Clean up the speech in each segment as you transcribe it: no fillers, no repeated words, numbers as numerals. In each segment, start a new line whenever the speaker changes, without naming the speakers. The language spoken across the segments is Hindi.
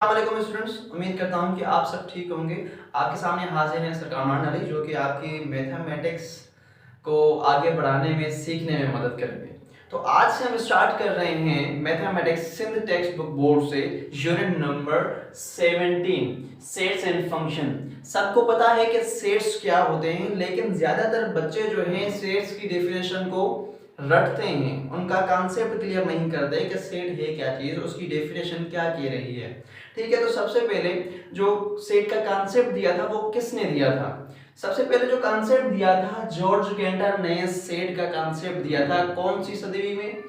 अस्सलाम स्टूडेंट्स, उम्मीद करता हूँ कि आप सब ठीक होंगे। आपके सामने हाजिर है सर कामरान अली, जो कि आपकी मैथमेटिक्स को आगे बढ़ाने में सीखने में मदद करेंगे। तो आज से हम स्टार्ट कर रहे हैं mathematics Sindh text book board से unit number 17 sets and function. सबको पता है कि सेट्स क्या होते हैं, लेकिन ज़्यादातर बच्चे जो हैं सेट्स की डेफिनेशन को रटते हैं, उनका कॉन्सेप्ट क्लियर नहीं करते कि सेट है क्या चीज़, उसकी डेफिनेशन क्या कह रही है। ठीक है, तो सबसे पहले जो सेट का कॉन्सेप्ट दिया था वो किसने दिया था? सबसे पहले जो कॉन्सेप्ट दिया था जॉर्ज कैंटर ने सेट का कॉन्सेप्ट दिया था। कौन सी सदी में?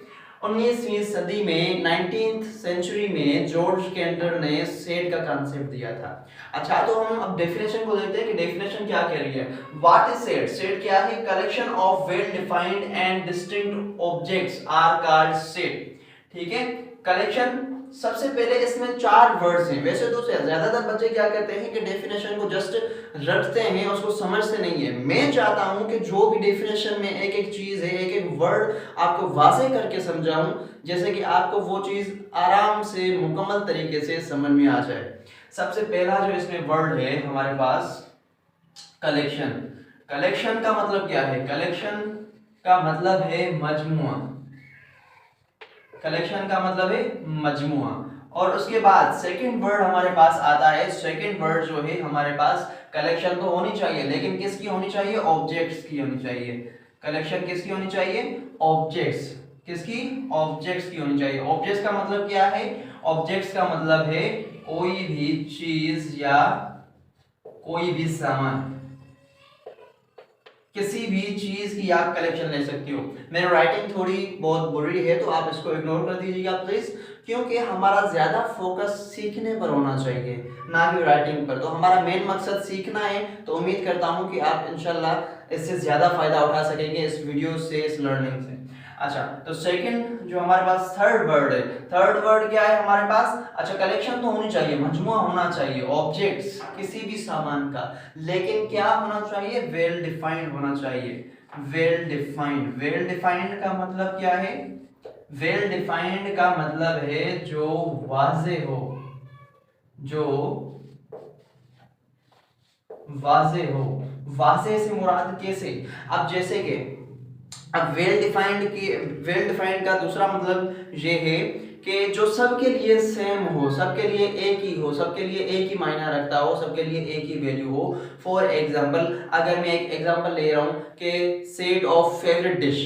19वीं सदी में, 19th सेंचुरी में जॉर्ज कैंटर ने सेट का कॉन्सेप्ट दिया था। अच्छा, तो हम अब डेफिनेशन को देखते हैं कि डेफिनेशन क्या कह रही है। What is set? सेट क्या है? Collection of well defined and distinct objects are called set. ठीक है, कलेक्शन। सबसे पहले इसमें 4 वर्ड्स हैं। वैसे तो ज्यादातर बच्चे क्या करते हैं कि डेफिनेशन को जस्ट रटते हैं, उसको समझते नहीं है। मैं चाहता हूं कि जो भी डेफिनेशन में एक एक चीज है, एक एक वर्ड आपको वाज़ेह करके समझाऊं, जैसे कि आपको वो चीज आराम से मुकम्मल तरीके से समझ में आ जाए। सबसे पहला जो इसमें वर्ड है हमारे पास कलेक्शन। कलेक्शन का मतलब क्या है? कलेक्शन का मतलब है मजमुआ। कलेक्शन का मतलब है मजमुआ। और उसके बाद सेकंड वर्ड हमारे पास आता है। सेकंड वर्ड जो है हमारे पास, कलेक्शन तो होनी चाहिए, लेकिन किसकी होनी चाहिए? ऑब्जेक्ट्स की होनी चाहिए। कलेक्शन किसकी होनी चाहिए? ऑब्जेक्ट्स। किसकी? ऑब्जेक्ट्स की होनी चाहिए। ऑब्जेक्ट्स का मतलब क्या है? ऑब्जेक्ट्स का मतलब है कोई भी चीज या कोई भी सामान, किसी भी चीज की आप कलेक्शन ले सकती हो। मेरी राइटिंग थोड़ी बहुत बुरी है तो आप इसको इग्नोर कर दीजिएगा प्लीज, क्योंकि हमारा ज्यादा फोकस सीखने पर होना चाहिए, ना कि राइटिंग पर। तो हमारा मेन मकसद सीखना है, तो उम्मीद करता हूं कि आप इंशाल्लाह इससे ज्यादा फायदा उठा सकेंगे इस वीडियो से, इस लर्निंग से। अच्छा, तो सेकंड जो हमारे पास थर्ड वर्ड है, थर्ड वर्ड क्या है हमारे पास? अच्छा, कलेक्शन तो होनी चाहिए, मजमुआ होना चाहिए, ऑब्जेक्ट्स किसी भी सामान का, लेकिन क्या होना चाहिए? वेल डिफाइंड होना चाहिए। Well defined. वेल डिफाइंड का मतलब क्या है? वेल डिफाइंड का मतलब है जो वाज़ेह हो, जो वाज़ेह हो। वाज़ेह से मुराद कैसे? अब जैसे कि अब वेल डिफाइंड का दूसरा मतलब ये है कि जो सबके लिए सेम हो, सबके लिए एक ही हो, सबके लिए एक ही मायना रखता हो, सबके लिए एक ही वैल्यू हो। फॉर एग्जांपल, अगर मैं एक एग्जांपल ले रहा हूं कि सेट ऑफ फेवरेट डिश,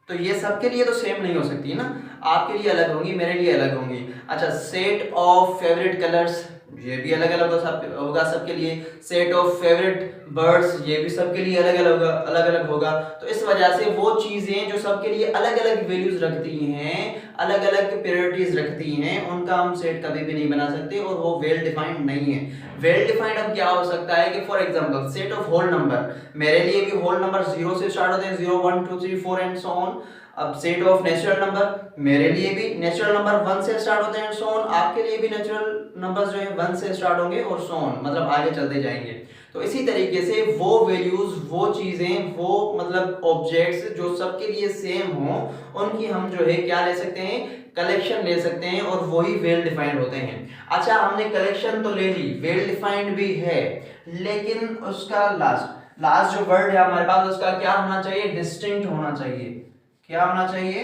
तो ये सबके लिए तो सेम नहीं हो सकती है ना, आपके लिए अलग होंगी, मेरे लिए अलग होंगी। अच्छा, सेट ऑफ फेवरेट कलर्स, ये भी अलग अलग होगा सबके लिए। सेट ऑफ फेवरेट बर्ड्स, ये भी सबके लिए अलग अलग होगा। तो इस वजह से वो चीजें जो सबके लिए अलग अलग वैल्यूज रखती हैं, अलग अलग प्रायोरिटीज रखती हैं, उनका हम सेट कभी भी नहीं बना सकते, और वो वेल डिफाइंड नहीं है। वेल डिफाइंड अब क्या हो सकता है कि for example set of whole number, मेरे लिए भी होल नंबर 0 से स्टार्ट होते हैं, 0 1 2 3 4 एंड सो ऑन। अब सेट ऑफ नेचुरल नंबर, मेरे लिए भी नेचुरल नंबर 1 से स्टार्ट होते हैं, सो ऑन। आपके लिए भी नेचुरल नंबर्स जो है 1 से स्टार्ट होंगे और सो ऑन, मतलब आगे चलते जाएंगे। तो इसी तरीके से वो वैल्यूज, वो चीजें, वो मतलब ऑब्जेक्ट्स जो सबके लिए सेम हो, उनकी हम जो है क्या ले सकते हैं? कलेक्शन ले सकते हैं, और वही वेल डिफाइंड होते हैं। अच्छा, हमने कलेक्शन तो ले ली, वेल डिफाइंड भी है, लेकिन उसका लास्ट जो वर्ड है हमारे पास, उसका क्या होना चाहिए? डिस्टिंक्ट होना चाहिए। क्या होना चाहिए?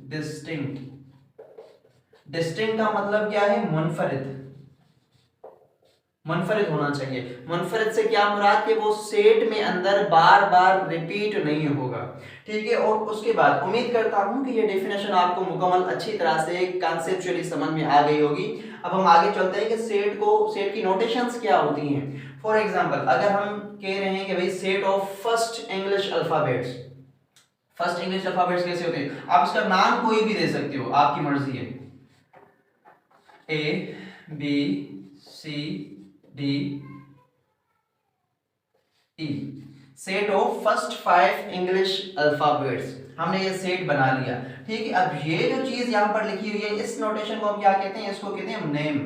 डिस्टिंक्ट। डिस्टिंक्ट का मतलब क्या है? मुनफरिद। मुनफरिद होना चाहिए। मुनफरिद से क्या मुराद कि वो सेट में अंदर बार बार रिपीट नहीं होगा। ठीक है, और उसके बाद उम्मीद करता हूं कि ये डेफिनेशन आपको मुकम्मल अच्छी तरह से कॉन्सेप्चुअली समझ में आ गई होगी। अब हम आगे चलते हैं कि सेट की नोटेशंस क्या होती हैं। फॉर एग्जांपल, अगर हम कह रहे हैं कि भाई set of first English alphabets, first English alphabets कैसे होते हैं? आप इसका नाम कोई भी दे सकते हो, आपकी मर्जी है। A B C D E, set of first 5 English alphabets, हमने ये सेट बना लिया। ठीक है, अब ये जो चीज यहां पर लिखी हुई है, इस नोटेशन को हम क्या कहते हैं? इसको कहते हैं नेम।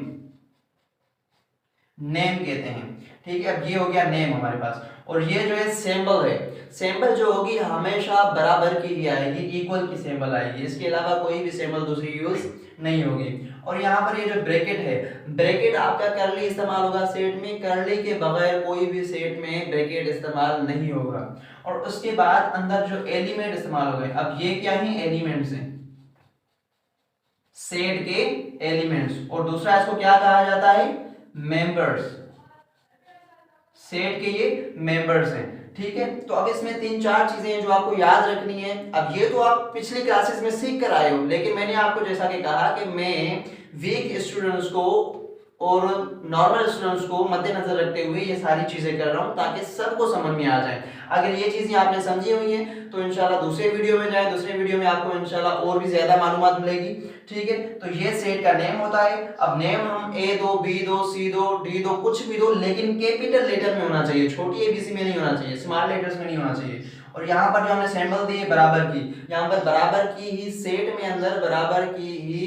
नेम कहते हैं। ठीक है, अब ये हो गया नेम हमारे पास, और ये जो है सिंबल है। सिंबल जो होगी हमेशा बराबर की ही आएगी, इक्वल की सिंबल आएगी, इसके अलावा कोई भी सिंबल दूसरी यूज नहीं होगी। और यहाँ पर ये जो ब्रैकेट है, ब्रैकेट आपका करली इस्तेमाल होगा सेट में, करली के बगैर कोई भी सेट में ब्रैकेट इस्तेमाल नहीं होगा। और उसके बाद अंदर जो एलिमेंट इस्तेमाल हो गए, अब ये क्या है, एलिमेंट्स हैं, सेट के एलिमेंट्स। और दूसरा इसको क्या कहा जाता है, मेंबर्स, सेट के ये मेंबर्स हैं, ठीक है। तो अब इसमें 3-4 चीजें हैं जो आपको याद रखनी है। अब ये तो आप पिछली क्लासेस में सीख कर आए हो, लेकिन मैंने आपको जैसा कि कहा कि मैं वीक स्टूडेंट्स को और नॉर्मल स्टूडेंट्स को मद्देनजर रखते हुए ये सारी चीजें कर रहा हूं ताकि सबको समझ में आ जाए। अगर ये चीजें आपने समझी हुई हैं तो इंशाल्लाह दूसरे वीडियो में जाए, दूसरे वीडियो में आपको इंशाल्लाह और भी ज्यादा मालूमात मिलेगी, ठीक है। तो ये सेट का नेम होता है। अब नेम हम ए दो, बी दो, सी दो, डी दो, कुछ भी दो, लेकिन कैपिटल लेटर में होना चाहिए, छोटी एबीसी में नहीं होना चाहिए, स्मॉल लेटर्स में नहीं होना चाहिए। और यहाँ पर जो हमने सिंबल दिए बराबर की, यहाँ पर बराबर की ही सेट में अंदर बराबर की ही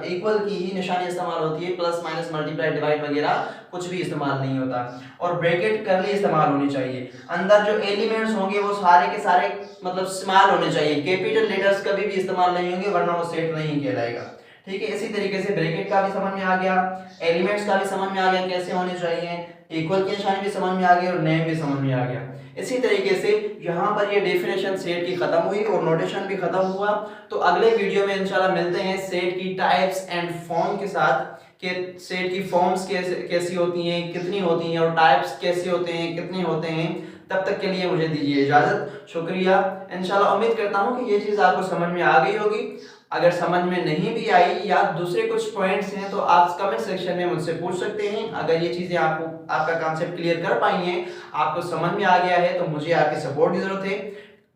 इक्वल की ही निशानी इस्तेमाल होती है, प्लस माइनस मल्टीप्लाई डिवाइड वगैरह कुछ भी इस्तेमाल नहीं होता। और ब्रैकेट करली इस्तेमाल होनी चाहिए। अंदर जो एलिमेंट्स होंगे वो सारे के सारे मतलब स्मॉल होने चाहिए, कैपिटल लेटर्स कभी भी इस्तेमाल नहीं होंगे वरना वो सेट नहीं कहलाएगा, ठीक है। इसी तरीके से ब्रैकेट का भी समझ में आ गया, एलिमेंट्स का भी समझ में आ गया कैसे होने चाहिए, इक्वल की निशानी भी समझ में आ गई और नेम भी समझ में आ गया। इसी तरीके से यहाँ पर ये डेफिनेशन सेट की खत्म हुई और नोटेशन भी खत्म हुआ। तो अगले वीडियो में इंशाल्लाह मिलते हैं सेट की टाइप्स एंड फॉर्म के साथ, कि सेट की फॉर्म्स कैसी होती हैं, कितनी होती हैं, और टाइप्स कैसे होते हैं, कितने होते हैं। तब तक के लिए मुझे दीजिए इजाजत, शुक्रिया। इंशाल्लाह उम्मीद करता हूँ कि ये चीज़ आपको समझ में आ गई होगी। अगर समझ में नहीं भी आई या दूसरे कुछ पॉइंट्स हैं तो आप कमेंट सेक्शन में मुझसे पूछ सकते हैं। अगर ये चीज़ें आपको आपका कॉन्सेप्ट क्लियर कर पाई हैं, आपको समझ में आ गया है, तो मुझे आपकी सपोर्ट की ज़रूरत है।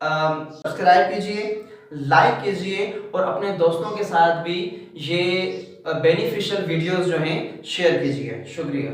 सब्सक्राइब कीजिए, लाइक कीजिए और अपने दोस्तों के साथ भी ये बेनिफिशियल वीडियोस जो हैं शेयर कीजिए। शुक्रिया।